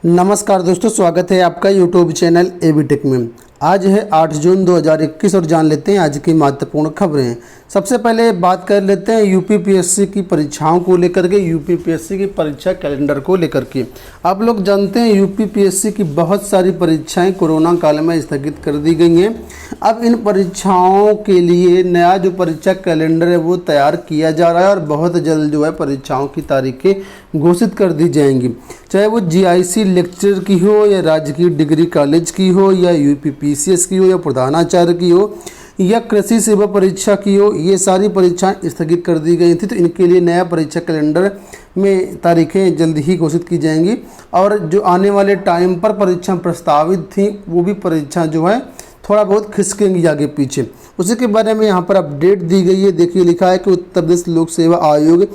नमस्कार दोस्तों, स्वागत है आपका यूट्यूब चैनल एबी टेक में। आज है 8 जून 2021 और जान लेते हैं आज की महत्वपूर्ण खबरें। सबसे पहले बात कर लेते हैं यूपीपीएससी की परीक्षाओं को लेकर के, यूपीपीएससी की परीक्षा कैलेंडर को लेकर के। आप लोग जानते हैं यूपीपीएससी की बहुत सारी परीक्षाएं कोरोना काल में स्थगित कर दी गई हैं। अब इन परीक्षाओं के लिए नया जो परीक्षा कैलेंडर है वो तैयार किया जा रहा है और बहुत जल्द जो है परीक्षाओं की तारीखें घोषित कर दी जाएंगी। चाहे वो जीआईसी लेक्चर की हो या राजकीय डिग्री कॉलेज की हो या यूपीपीसीएस की हो या प्रधानाचार्य की हो या कृषि सेवा परीक्षा की हो, ये सारी परीक्षाएं स्थगित कर दी गई थी। तो इनके लिए नया परीक्षा कैलेंडर में तारीखें जल्द ही घोषित की जाएंगी और जो आने वाले टाइम पर परीक्षा प्रस्तावित थी वो भी परीक्षा जो है थोड़ा बहुत खिसकेंगी आगे पीछे। उसी के बारे में यहाँ पर अपडेट दी गई है। देखिए, लिखा है कि उत्तर प्रदेश लोक सेवा आयोग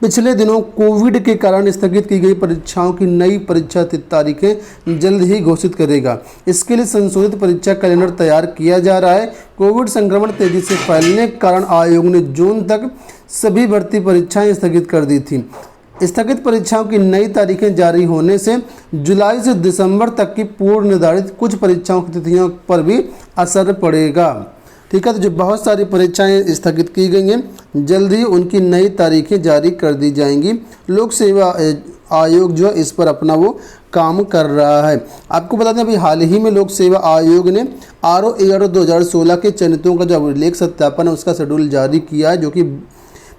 पिछले दिनों कोविड के कारण स्थगित की गई परीक्षाओं की नई परीक्षा तारीखें जल्द ही घोषित करेगा। इसके लिए संशोधित परीक्षा कैलेंडर तैयार किया जा रहा है। कोविड संक्रमण तेजी से फैलने के कारण आयोग ने जून तक सभी भर्ती परीक्षाएं स्थगित कर दी थी। स्थगित परीक्षाओं की नई तारीखें जारी होने से जुलाई से दिसंबर तक की पूर्व निर्धारित कुछ परीक्षाओं की तिथियों पर भी असर पड़ेगा। ठीक है, तो जो बहुत सारी परीक्षाएं स्थगित की गई हैं, जल्द ही उनकी नई तारीखें जारी कर दी जाएंगी। लोक सेवा आयोग जो है इस पर अपना वो काम कर रहा है। आपको बता दें, अभी हाल ही में लोक सेवा आयोग ने RO-ARO 2016 के चयनितों का जो अभिलेख सत्यापन है उसका शेड्यूल जारी किया है, जो कि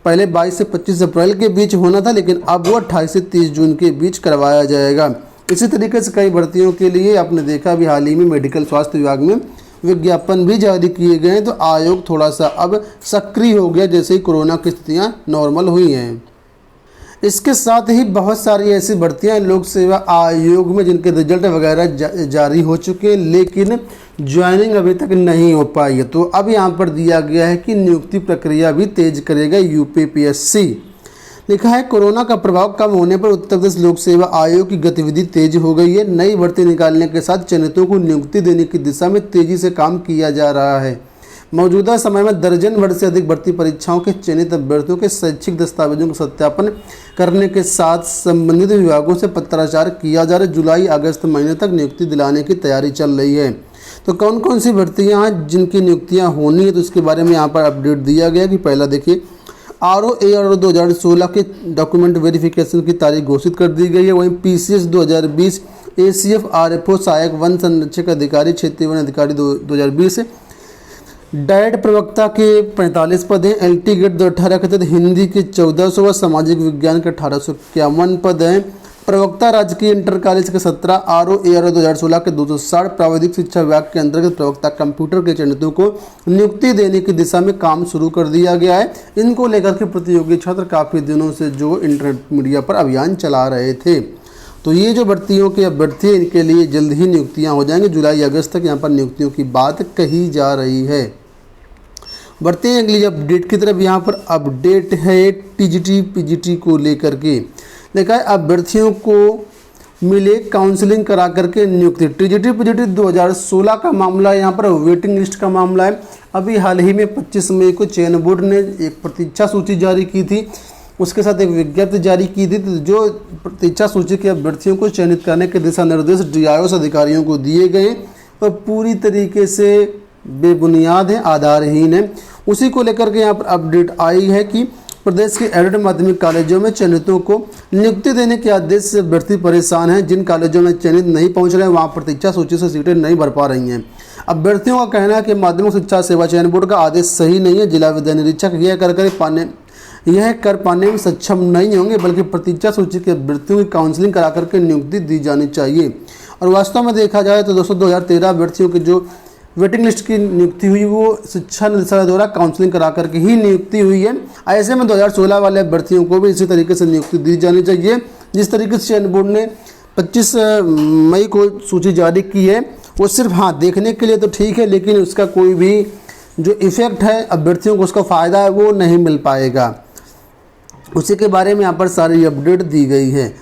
पहले 22 से 25 अप्रैल के बीच होना था, लेकिन अब वो 28 से 30 जून के बीच करवाया जाएगा। इसी तरीके से कई भर्तियों के लिए आपने देखा अभी हाल ही में मेडिकल स्वास्थ्य विभाग में विज्ञापन भी जारी किए गए हैं। तो आयोग थोड़ा सा अब सक्रिय हो गया जैसे ही कोरोना की स्थितियाँ नॉर्मल हुई हैं। इसके साथ ही बहुत सारी ऐसी भर्तियां लोक सेवा आयोग में जिनके रिजल्ट वगैरह जारी हो चुके हैं, लेकिन ज्वाइनिंग अभी तक नहीं हो पाई है। तो अब यहाँ पर दिया गया है कि नियुक्ति प्रक्रिया भी तेज करेगा यूपीपीएससी। लिखा है, कोरोना का प्रभाव कम होने पर उत्तर प्रदेश लोक सेवा आयोग की गतिविधि तेज हो गई है। नई भर्ती निकालने के साथ चयनितों को नियुक्ति देने की दिशा में तेजी से काम किया जा रहा है। मौजूदा समय में दर्जन भर से अधिक भर्ती परीक्षाओं के चयनित अभ्यर्थियों के शैक्षिक दस्तावेजों का सत्यापन करने के साथ संबंधित विभागों से पत्राचार किया जा रहा है। जुलाई अगस्त महीने तक नियुक्ति दिलाने की तैयारी चल रही है। तो कौन कौन सी भर्तियाँ हैं जिनकी नियुक्तियाँ होनी है, तो इसके बारे में यहाँ पर अपडेट दिया गया कि पहला देखिए, RO-ARO 2016 के डॉक्यूमेंट वेरिफिकेशन की तारीख घोषित कर दी गई है। वहीं PCS 2020 ACF RFO सहायक वन संरक्षक अधिकारी क्षेत्रीय वन अधिकारी 2020 डाइट प्रवक्ता के 45 पद हैं। LT गेट 2018 के तहत हिंदी के 1400 व सामाजिक विज्ञान के 1851 पद हैं। प्रवक्ता राजकीय इंटर कॉलेज के 17, RO-ARO 2016 के 260, प्राविधिक शिक्षा विभाग के अंतर्गत प्रवक्ता कंप्यूटर के चयनितों को नियुक्ति देने की दिशा में काम शुरू कर दिया गया है। इनको लेकर के प्रतियोगी छात्र काफ़ी दिनों से जो इंटरनेट मीडिया पर अभियान चला रहे थे। तो ये जो भर्तियों के अभ्यर्थी हैं इनके लिए जल्द ही नियुक्तियाँ हो जाएंगी। जुलाई अगस्त तक यहाँ पर नियुक्तियों की बात कही जा रही है। बढ़ते हैं अगली अपडेट की तरफ। यहाँ पर अपडेट है TGT PGT को लेकर के। देखा है, अभ्यर्थियों को मिले काउंसलिंग करा करके नियुक्ति। TGT PGT 2016 का मामला है, यहाँ पर वेटिंग लिस्ट का मामला है। अभी हाल ही में 25 मई को चयन बोर्ड ने एक प्रतीक्षा सूची जारी की थी, उसके साथ एक विज्ञप्ति जारी की थी। तो जो प्रतीक्षा सूची के अभ्यर्थियों को चयनित करने के दिशा निर्देश DIOS अधिकारियों को दिए गए और पूरी तरीके से बेबुनियाद है, आधारहीन है। उसी को लेकर के यहाँ पर अपडेट आई है कि प्रदेश के एडेड माध्यमिक कॉलेजों में चयनितों को नियुक्ति देने के आदेश से अभ्यर्थी परेशान हैं। जिन कॉलेजों में चयनित नहीं पहुंच रहे हैं वहां प्रतीक्षा सूची से सीटें नहीं भर पा रही हैं। अभ्यर्थियों का कहना है कि माध्यमिक शिक्षा सेवा चयन बोर्ड का आदेश सही नहीं है। जिला विद्या निरीक्षक यह कर पाने में सक्षम नहीं होंगे, बल्कि प्रतीक्षा सूची के अभ्यर्थियों की काउंसलिंग करा करके नियुक्ति दी जानी चाहिए। और वास्तव में देखा जाए तो 2013 अभ्यर्थियों की जो वेटिंग लिस्ट की नियुक्ति हुई वो शिक्षा निदेशालय द्वारा काउंसलिंग करा करके ही नियुक्ति हुई है। ऐसे में 2016 वाले अभ्यर्थियों को भी इसी तरीके से नियुक्ति दी जानी चाहिए। जिस तरीके से चयन बोर्ड ने 25 मई को सूची जारी की है वो सिर्फ देखने के लिए तो ठीक है, लेकिन उसका कोई भी जो इफेक्ट है अभ्यर्थियों को उसका फ़ायदा है वो नहीं मिल पाएगा। उसी के बारे में यहाँ पर सारी अपडेट दी गई है।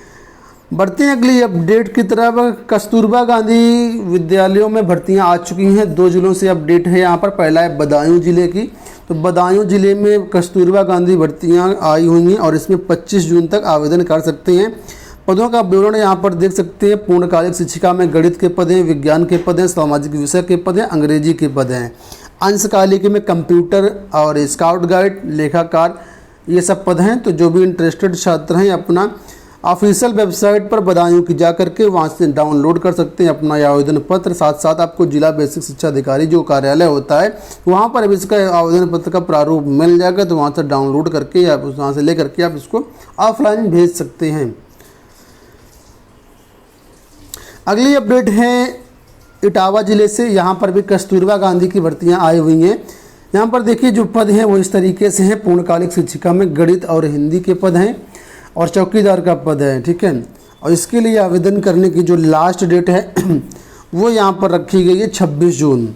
बढ़ते हैं अगली अपडेट की तरफ। कस्तूरबा गांधी विद्यालयों में भर्तियां आ चुकी हैं। 2 जिलों से अपडेट है यहाँ पर। पहला है बदायूं जिले की। तो बदायूं जिले में कस्तूरबा गांधी भर्तियां आई हुई हैं और इसमें 25 जून तक आवेदन कर सकते हैं। पदों का विवरण यहाँ पर देख सकते हैं। पूर्णकालिक शिक्षिका में गणित के पद हैं, विज्ञान के पद हैं, सामाजिक विषय के पद हैं, अंग्रेजी के पद हैं। अंशकालिक में कंप्यूटर और स्काउट गाइड, लेखाकार, ये सब पद हैं। तो जो भी इंटरेस्टेड छात्र हैं अपना ऑफिशियल वेबसाइट पर बदायूं की जा करके वहाँ से डाउनलोड कर सकते हैं अपना आवेदन पत्र। साथ साथ आपको जिला बेसिक शिक्षा अधिकारी जो कार्यालय होता है वहाँ पर अब इसका आवेदन पत्र का प्रारूप मिल जाएगा, तो वहाँ से डाउनलोड करके या वहाँ से ले करके आप इसको ऑफलाइन भेज सकते हैं। अगली अपडेट है इटावा ज़िले से। यहाँ पर भी कस्तूरबा गांधी की भर्तियाँ आई हुई हैं। यहाँ पर देखिए जो पद हैं वो इस तरीके से हैं। पूर्णकालिक शिक्षिका में गणित और हिंदी के पद हैं और चौकीदार का पद है, ठीक है। और इसके लिए आवेदन करने की जो लास्ट डेट है वो यहाँ पर रखी गई है 26 जून।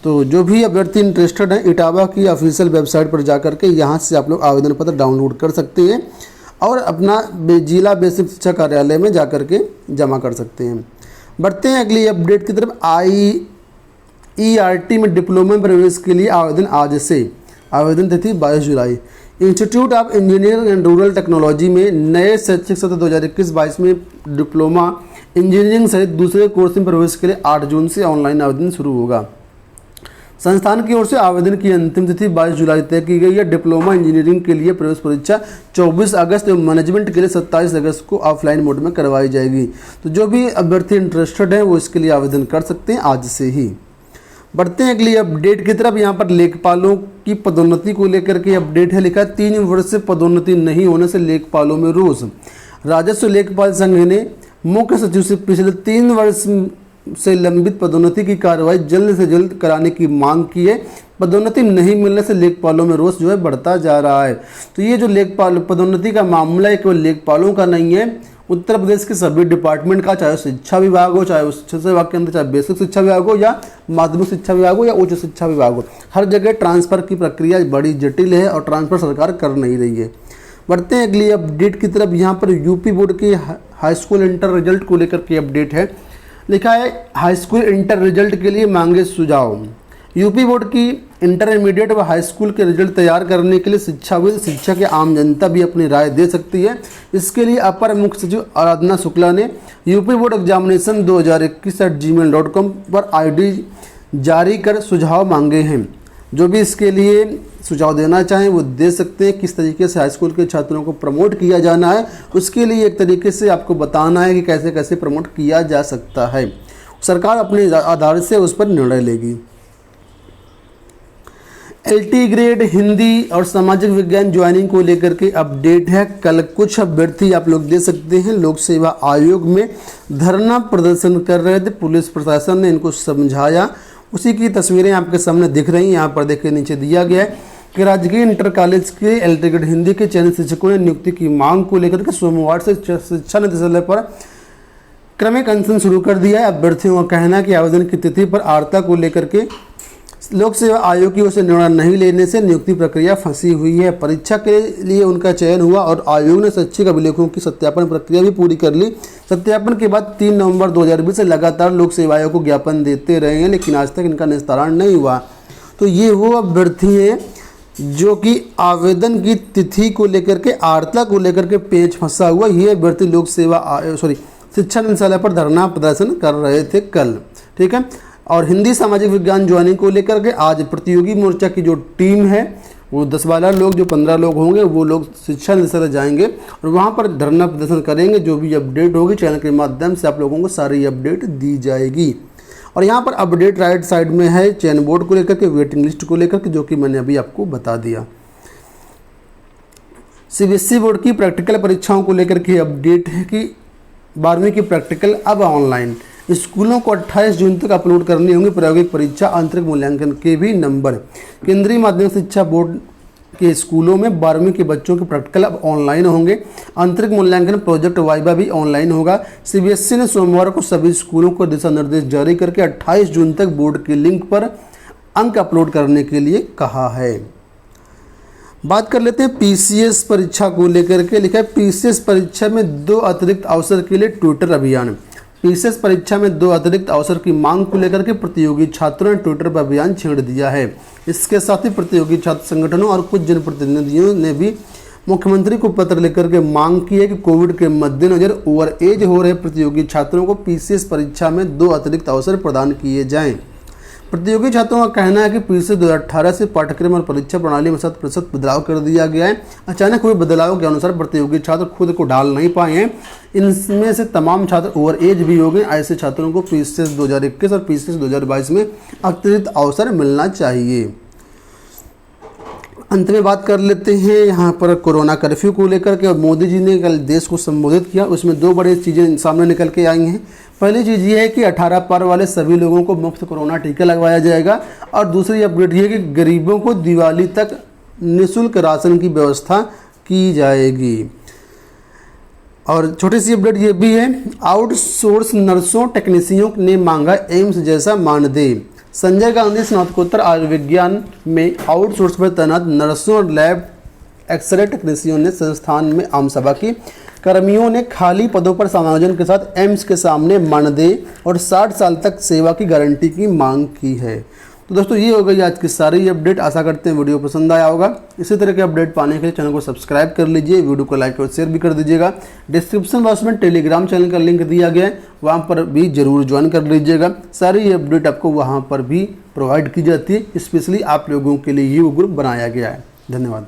तो जो भी अभ्यर्थी इंटरेस्टेड हैं इटावा की ऑफिशियल वेबसाइट पर जा करके यहाँ से आप लोग आवेदन पत्र डाउनलोड कर सकते हैं और अपना जिला बेसिक शिक्षा कार्यालय में जा करके जमा कर सकते हैं। बढ़ते हैं अगली अपडेट की तरफ। IERT में डिप्लोमा में प्रवेश के लिए आवेदन आज से। आवेदन तिथि 22 जुलाई। Institute of engineering and rural technology में नए शैक्षिक सत्र 2021-22 में डिप्लोमा इंजीनियरिंग सहित दूसरे कोर्स में प्रवेश के लिए 8 जून से ऑनलाइन आवेदन शुरू होगा। संस्थान की ओर से आवेदन की अंतिम तिथि 22 जुलाई तय की गई है। डिप्लोमा इंजीनियरिंग के लिए प्रवेश परीक्षा 24 अगस्त एवं मैनेजमेंट के लिए 27 अगस्त को ऑफलाइन मोड में करवाई जाएगी। तो जो भी अभ्यर्थी इंटरेस्टेड हैं वो इसके लिए आवेदन कर सकते हैं आज से ही। बढ़ते हैं अगली अपडेट की तरफ। यहाँ पर लेखपालों की पदोन्नति को लेकर के अपडेट है। लिखा 3 वर्ष से पदोन्नति नहीं होने से लेखपालों में रोष। राजस्व लेखपाल संघ ने मुख्य सचिव से पिछले 3 वर्ष से लंबित पदोन्नति की कार्रवाई जल्द से जल्द कराने की मांग की है। पदोन्नति नहीं मिलने से लेखपालों में रोष जो है बढ़ता जा रहा है। तो ये जो लेखपाल पदोन्नति का मामला है केवल लेखपालों का नहीं है, उत्तर प्रदेश के सभी डिपार्टमेंट का, चाहे शिक्षा विभाग हो, चाहे उस शिक्षा विभाग के अंदर चाहे बेसिक शिक्षा विभाग हो या माध्यमिक शिक्षा विभाग हो या उच्च शिक्षा विभाग हो, हर जगह ट्रांसफ़र की प्रक्रिया बड़ी जटिल है और ट्रांसफ़र सरकार कर नहीं रही है। बढ़ते हैं अगली अपडेट की तरफ। यहाँ पर यूपी बोर्ड के हाई स्कूल इंटर रिजल्ट को लेकर के अपडेट है। लिखा है हाई स्कूल इंटर रिजल्ट के लिए मांगे सुझाव। यूपी बोर्ड की इंटरमीडिएट व हाई स्कूल के रिजल्ट तैयार करने के लिए शिक्षाविद, शिक्षक या आम जनता भी अपनी राय दे सकती है। इसके लिए अपर मुख्य सचिव आराधना शुक्ला ने यूपी बोर्ड एग्जामिनेशन 2021@gmail.com पर ID जारी कर सुझाव मांगे हैं। जो भी इसके लिए सुझाव देना चाहें वो दे सकते हैं। किस तरीके से हाई स्कूल के छात्रों को प्रमोट किया जाना है उसके लिए एक तरीके से आपको बताना है कि कैसे कैसे प्रमोट किया जा सकता है। सरकार अपने आधार से उस पर निर्णय लेगी। LT ग्रेड हिंदी और सामाजिक विज्ञान ज्वाइनिंग को लेकर के अपडेट है। कल कुछ अभ्यर्थी आप लोग दे सकते हैं लोक सेवा आयोग में धरना प्रदर्शन कर रहे थे। पुलिस प्रशासन ने इनको समझाया, उसी की तस्वीरें आपके सामने दिख रही हैं। यहाँ पर देखिए नीचे दिया गया है कि राजकीय इंटर कॉलेज के LT ग्रेड हिंदी के चयनित शिक्षकों ने नियुक्ति की मांग को लेकर के सोमवार से शिक्षा निदेशालय पर क्रमिक अनशन शुरू कर दिया है। अभ्यर्थियों का कहना है कि आवेदन की तिथि पर आर्ता को लेकर के लोक सेवा आयोग की ओर से निर्णय नहीं लेने से नियुक्ति प्रक्रिया फंसी हुई है। परीक्षा के लिए उनका चयन हुआ और आयोग ने शैक्षिक अभिलेखों की सत्यापन प्रक्रिया भी पूरी कर ली। सत्यापन के बाद 3 नवंबर 2020 से लगातार लोक सेवा आयोग को ज्ञापन देते रहे हैं, लेकिन आज तक इनका निस्तारण नहीं हुआ। तो ये वो अभ्यर्थी हैं जो कि आवेदन की तिथि को लेकर के, आर्ता को लेकर के पेच फंसा हुआ। ये अभ्यर्थी लोक सेवा शिक्षा निदेशालय पर धरना प्रदर्शन कर रहे थे कल, ठीक है। और हिंदी सामाजिक विज्ञान ज्वाइनिंग को लेकर के आज प्रतियोगी मोर्चा की जो टीम है वो 10-12 लोग, जो 15 लोग होंगे वो लोग शिक्षा निदेशालय जाएंगे और वहाँ पर धरना प्रदर्शन करेंगे। जो भी अपडेट होगी चैनल के माध्यम से आप लोगों को सारी अपडेट दी जाएगी। और यहाँ पर अपडेट राइट साइड में है चयन बोर्ड को लेकर के, वेटिंग लिस्ट को लेकर के, जो कि मैंने अभी आपको बता दिया। CBSE बोर्ड की प्रैक्टिकल परीक्षाओं को लेकर के अपडेट है कि 12वीं की प्रैक्टिकल अब ऑनलाइन। स्कूलों को 28 जून तक अपलोड करनी होंगी प्रायोगिक परीक्षा, आंतरिक मूल्यांकन के भी नंबर। केंद्रीय माध्यमिक शिक्षा बोर्ड के स्कूलों में 12वीं के बच्चों के प्रैक्टिकल अब ऑनलाइन होंगे। आंतरिक मूल्यांकन प्रोजेक्ट वाइवा भी ऑनलाइन होगा। CBSE ने सोमवार को सभी स्कूलों को दिशा निर्देश जारी करके 28 जून तक बोर्ड के लिंक पर अंक अपलोड करने के लिए कहा है। बात कर लेते हैं PCS परीक्षा को लेकर के। लिखा है PCS परीक्षा में 2 अतिरिक्त अवसर के लिए ट्विटर अभियान। PCS परीक्षा में 2 अतिरिक्त अवसर की मांग को लेकर के प्रतियोगी छात्रों ने ट्विटर पर अभियान छेड़ दिया है। इसके साथ ही प्रतियोगी छात्र संगठनों और कुछ जनप्रतिनिधियों ने भी मुख्यमंत्री को पत्र लिखकर के मांग की है कि कोविड के मद्देनजर ओवर एज हो रहे प्रतियोगी छात्रों को पीसीएस परीक्षा में 2 अतिरिक्त अवसर प्रदान किए जाएं। प्रतियोगी छात्रों का कहना है कि पीसीएस 2018 से पाठ्यक्रम और परीक्षा प्रणाली में 7% बदलाव कर दिया गया है। अचानक हुए बदलाव के अनुसार प्रतियोगी छात्र खुद को ढाल नहीं पाए हैं। इनमें से तमाम छात्र ओवर एज भी हो गए। ऐसे छात्रों को पीसीएस 2021 और पीसीएस 2022 में अतिरिक्त अवसर मिलना चाहिए। अंत में बात कर लेते हैं यहाँ पर कोरोना कर्फ्यू को लेकर के। मोदी जी ने कल देश को संबोधित किया, उसमें 2 बड़ी चीज़ें सामने निकल के आई हैं। पहली चीज़ ये है कि 18 पार वाले सभी लोगों को मुफ्त कोरोना टीका लगवाया जाएगा, और दूसरी अपडेट ये है कि गरीबों को दिवाली तक निःशुल्क राशन की व्यवस्था की जाएगी। और छोटी सी अपडेट ये भी है, आउटसोर्स नर्सों टेक्नीशियनों ने मांगा एम्स जैसा मानदेय। संजय गांधी स्नातकोत्तर आयुर्विज्ञान में आउटसोर्स पर तैनात नर्सों और लैब एक्सरे टेक्नीशियनों ने संस्थान में आम सभा की। कर्मियों ने खाली पदों पर समायोजन के साथ एम्स के सामने मानदेय और 60 साल तक सेवा की गारंटी की मांग की है। तो दोस्तों ये हो गई आज की सारी अपडेट। आशा करते हैं वीडियो पसंद आया होगा। इसी तरह के अपडेट पाने के लिए चैनल को सब्सक्राइब कर लीजिए, वीडियो को लाइक और शेयर भी कर दीजिएगा। डिस्क्रिप्शन बॉक्स में टेलीग्राम चैनल का लिंक दिया गया है, वहाँ पर भी जरूर ज्वाइन कर लीजिएगा। सारी अपडेट आपको वहाँ पर भी प्रोवाइड की जाती है, स्पेशली आप लोगों के लिए ये ग्रुप बनाया गया है। धन्यवाद।